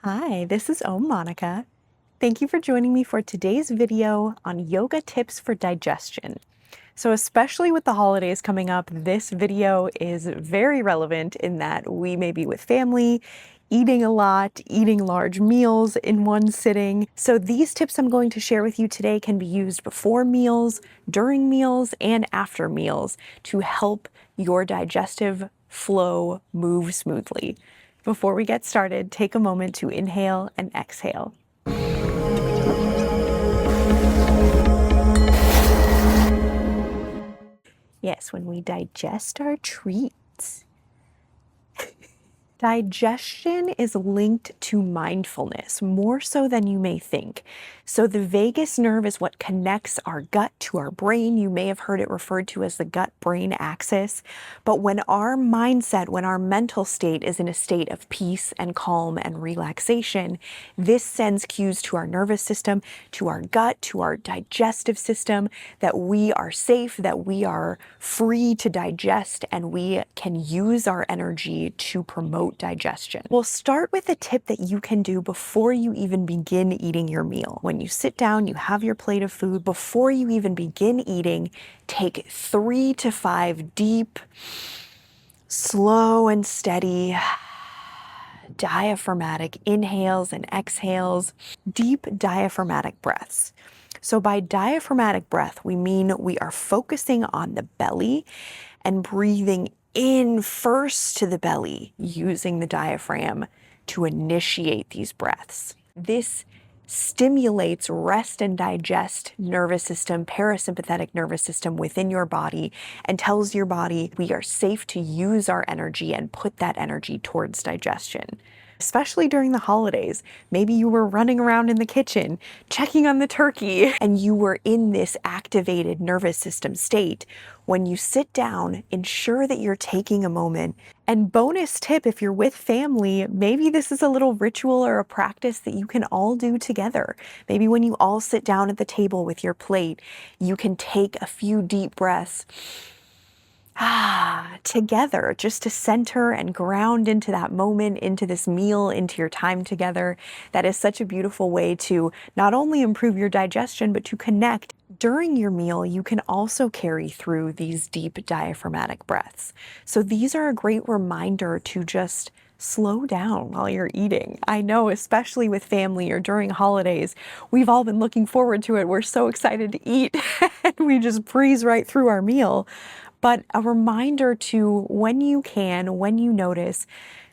Hi, this is Monika. Thank you for joining me for today's video on yoga tips for digestion. So especially with the holidays coming up, this video is very relevant in that we may be with family, eating a lot, eating large meals in one sitting. So these tips I'm going to share with you today can be used before meals, during meals, and after meals to help your digestive flow move smoothly. Before we get started, take a moment to inhale and exhale. Yes, when we digest our treats. Digestion is linked to mindfulness, more so than you may think. So the vagus nerve is what connects our gut to our brain. You may have heard it referred to as the gut-brain axis. But when our mindset, when our mental state is in a state of peace and calm and relaxation, this sends cues to our nervous system, to our gut, to our digestive system, that we are safe, that we are free to digest, and we can use our energy to promote digestion. We'll start with a tip that you can do before you even begin eating your meal. When you sit down, you have your plate of food, before you even begin eating, take 3 to 5 deep, slow and steady diaphragmatic inhales and exhales, deep diaphragmatic breaths. So by diaphragmatic breath, we mean we are focusing on the belly and breathing in first to the belly, using the diaphragm to initiate these breaths. This stimulates rest and digest nervous system, parasympathetic nervous system within your body, and tells your body we are safe to use our energy and put that energy towards digestion. Especially during the holidays, maybe you were running around in the kitchen, checking on the turkey, and you were in this activated nervous system state. When you sit down, ensure that you're taking a moment. And bonus tip, if you're with family, maybe this is a little ritual or a practice that you can all do together. Maybe when you all sit down at the table with your plate, you can take a few deep breaths together, just to center and ground into that moment, into this meal, into your time together. That is such a beautiful way to not only improve your digestion, but to connect. During your meal, you can also carry through these deep diaphragmatic breaths. So these are a great reminder to just slow down while you're eating. I know, especially with family or during holidays, we've all been looking forward to it. We're so excited to eat and we just breeze right through our meal. But a reminder to, when you can, when you notice,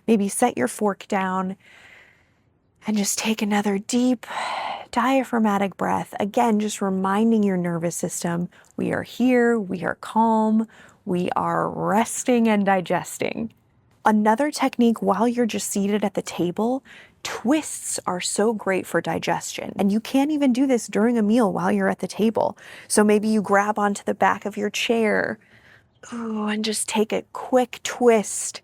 maybe set your fork down and just take another deep diaphragmatic breath. Again, just reminding your nervous system, we are here, we are calm, we are resting and digesting. Another technique while you're just seated at the table, twists are so great for digestion. And you can't even do this during a meal while you're at the table. So maybe you grab onto the back of your chair, and just take a quick twist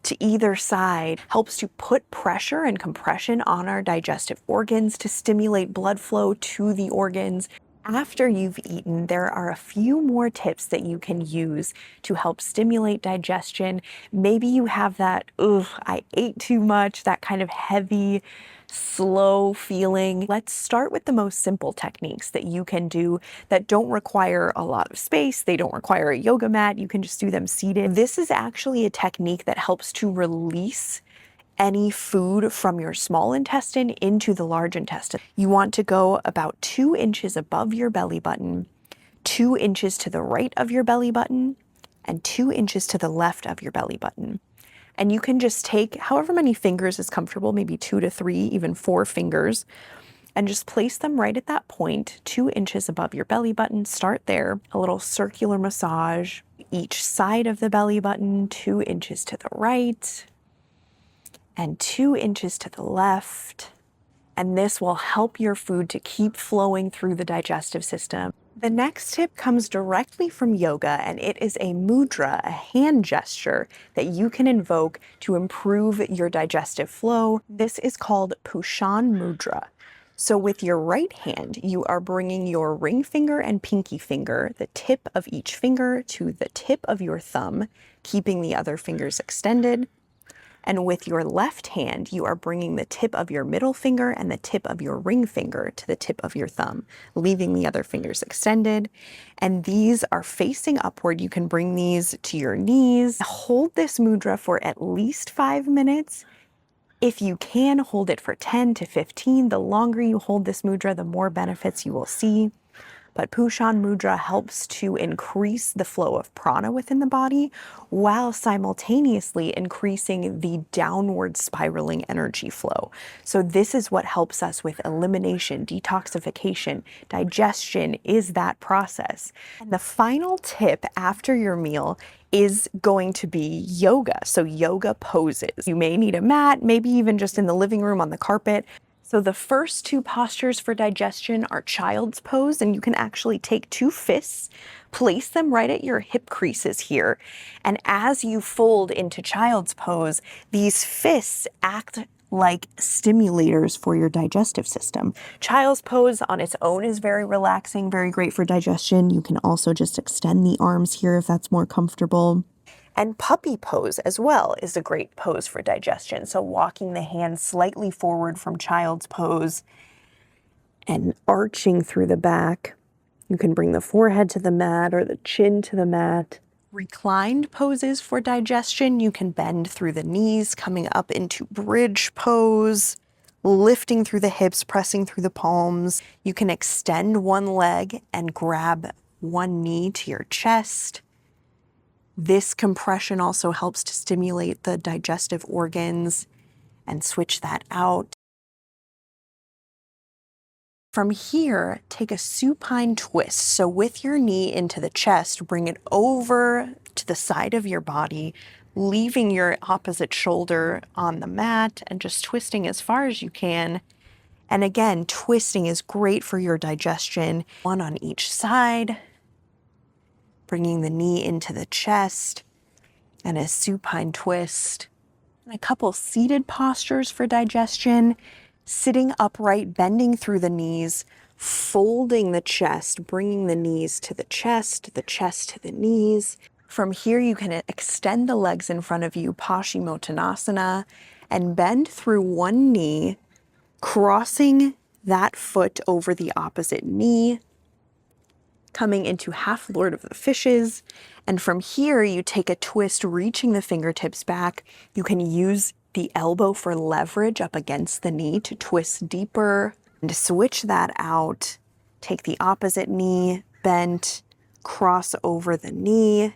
to either side. Helps to put pressure and compression on our digestive organs to stimulate blood flow to the organs. After you've eaten, there are a few more tips that you can use to help stimulate digestion. Maybe you have that, I ate too much, that kind of heavy, slow feeling. Let's start with the most simple techniques that you can do that don't require a lot of space. They don't require a yoga mat. You can just do them seated. This is actually a technique that helps to release any food from your small intestine into the large intestine. You want to go about 2 inches above your belly button, 2 inches to the right of your belly button, and 2 inches to the left of your belly button. And you can just take however many fingers is comfortable, maybe 2 to 3, even 4 fingers, and just place them right at that point, 2 inches above your belly button. Start there, a little circular massage each side of the belly button, 2 inches to the right, and 2 inches to the left. And this will help your food to keep flowing through the digestive system. The next tip comes directly from yoga, and it is a mudra, a hand gesture that you can invoke to improve your digestive flow. This is called Pushan Mudra. So with your right hand, you are bringing your ring finger and pinky finger, the tip of each finger, to the tip of your thumb, keeping the other fingers extended. And with your left hand, you are bringing the tip of your middle finger and the tip of your ring finger to the tip of your thumb, leaving the other fingers extended. And these are facing upward. You can bring these to your knees. Hold this mudra for at least 5 minutes. If you can, hold it for 10 to 15. The longer you hold this mudra, the more benefits you will see. But Pushan Mudra helps to increase the flow of prana within the body while simultaneously increasing the downward spiraling energy flow. So this is what helps us with elimination, detoxification, digestion is that process. And the final tip after your meal is going to be yoga. So yoga poses. You may need a mat, maybe even just in the living room on the carpet. So the first 2 postures for digestion are child's pose, and you can actually take 2 fists, place them right at your hip creases here. And as you fold into child's pose, these fists act like stimulators for your digestive system. Child's pose on its own is very relaxing, very great for digestion. You can also just extend the arms here if that's more comfortable. And puppy pose as well is a great pose for digestion. So walking the hands slightly forward from child's pose and arching through the back. You can bring the forehead to the mat or the chin to the mat. Reclined poses for digestion. You can bend through the knees, coming up into bridge pose, lifting through the hips, pressing through the palms. You can extend one leg and grab one knee to your chest. This compression also helps to stimulate the digestive organs and switch that out. From here, take a supine twist. So with your knee into the chest, bring it over to the side of your body, leaving your opposite shoulder on the mat and just twisting as far as you can. And again, twisting is great for your digestion. One on each side, bringing the knee into the chest. And a supine twist, and a couple seated postures for digestion, sitting upright, bending through the knees, folding the chest, bringing the knees to the chest to the knees. From here, you can extend the legs in front of you, Paschimottanasana, and bend through one knee, crossing that foot over the opposite knee, coming into half Lord of the Fishes. And from here, you take a twist, reaching the fingertips back. You can use the elbow for leverage up against the knee to twist deeper. And to switch that out, take the opposite knee, bent, cross over the knee,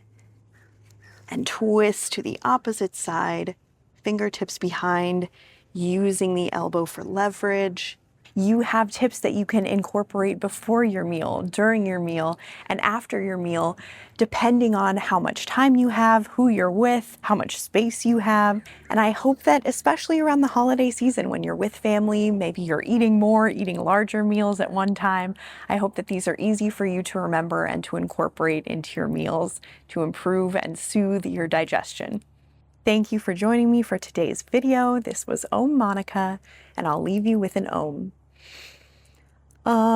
and twist to the opposite side, fingertips behind, using the elbow for leverage. You have tips that you can incorporate before your meal, during your meal, and after your meal, depending on how much time you have, who you're with, how much space you have. And I hope that especially around the holiday season when you're with family, maybe you're eating more, eating larger meals at one time, I hope that these are easy for you to remember and to incorporate into your meals to improve and soothe your digestion. Thank you for joining me for today's video. This was Om Monika, and I'll leave you with an Om. Om.